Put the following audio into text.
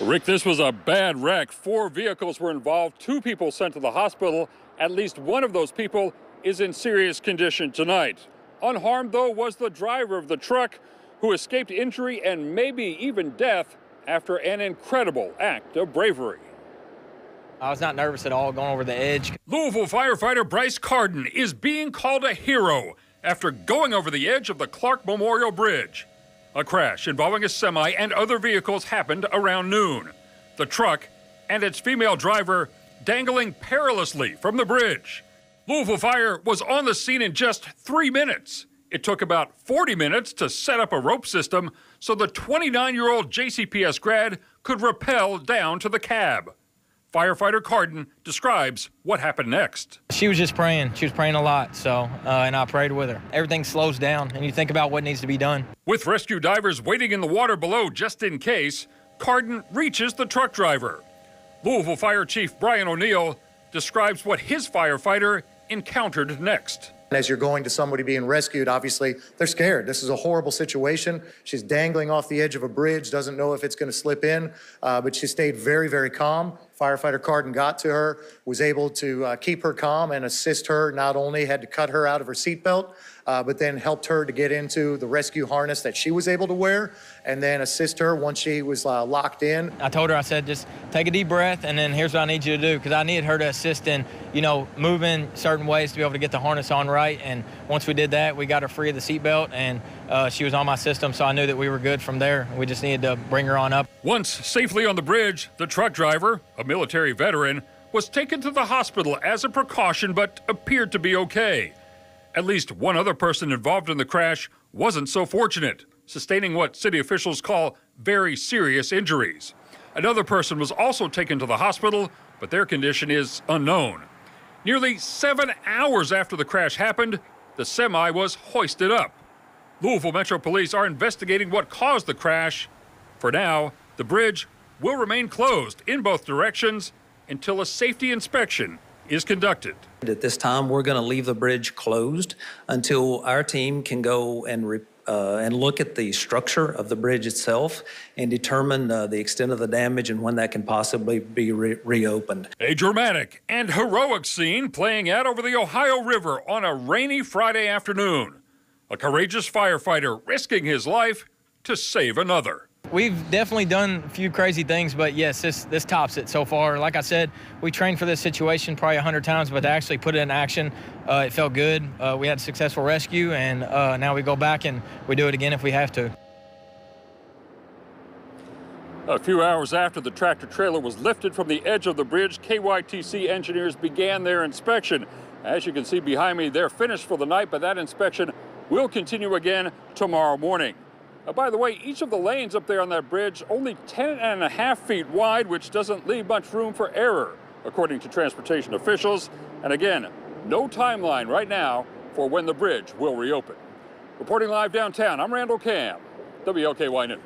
Rick, this was a bad wreck. 4 vehicles were involved, 2 people sent to the hospital. At least one of those people is in serious condition tonight. Unharmed, though, was the driver of the truck, who escaped injury and maybe even death after an incredible act of bravery. I was not nervous at all going over the edge. Louisville firefighter Bryce Carden is being called a hero after going over the edge of the Clark Memorial Bridge. A crash involving a semi and other vehicles happened around noon. The truck and its female driver dangling perilously from the bridge. Louisville Fire was on the scene in just 3 minutes. It took about 40 minutes to set up a rope system so the 29-year-old JCPS grad could rappel down to the cab. Firefighter Carden describes what happened next. She was just praying. She was praying a lot, and I prayed with her. Everything slows down, and you think about what needs to be done. With rescue divers waiting in the water below just in case, Carden reaches the truck driver. Louisville Fire Chief Brian O'Neill describes what his firefighter encountered next. As you're going to somebody being rescued, obviously, they're scared. This is a horrible situation. She's dangling off the edge of a bridge, doesn't know if it's going to slip in, but she stayed very, very calm. Firefighter Carden got to her, was able to keep her calm and assist her. Not only had to cut her out of her seatbelt, but then helped her to get into the rescue harness that she was able to wear, and then assist her once she was locked in. I told her, I said, just take a deep breath, and then here's what I need you to do, because I needed her to assist in, moving certain ways to be able to get the harness on right. And once we did that, we got her free of the seatbelt, and she was on my system, so I knew that we were good from there. We just needed to bring her on up. Once safely on the bridge, the truck driver, a military veteran, was taken to the hospital as a precaution but appeared to be okay. At least one other person involved in the crash wasn't so fortunate, sustaining what city officials call very serious injuries. Another person was also taken to the hospital, but their condition is unknown. Nearly 7 hours after the crash happened, the semi was hoisted up. Louisville Metro Police are investigating what caused the crash. For now, the bridge will remain closed in both directions until a safety inspection is conducted. At this time, we're going to leave the bridge closed until our team can go and look at the structure of the bridge itself and determine the extent of the damage and when that can possibly be reopened. A dramatic and heroic scene playing out over the Ohio River on a rainy Friday afternoon. A courageous firefighter risking his life to save another. We've definitely done a few crazy things, but yes, this tops it so far. Like I said, we trained for this situation probably 100 times, but to actually put it in action, it felt good. We had a successful rescue, and now we go back and we do it again if we have to. A few hours after the tractor trailer was lifted from the edge of the bridge, KYTC engineers began their inspection. As you can see behind me, they're finished for the night, but that inspection will continue again tomorrow morning. By the way, each of the lanes up there on that bridge only 10.5 feet wide, which doesn't leave much room for error, according to transportation officials. And again, no timeline right now for when the bridge will reopen. Reporting live downtown, I'm Randall Cam, WLKY News.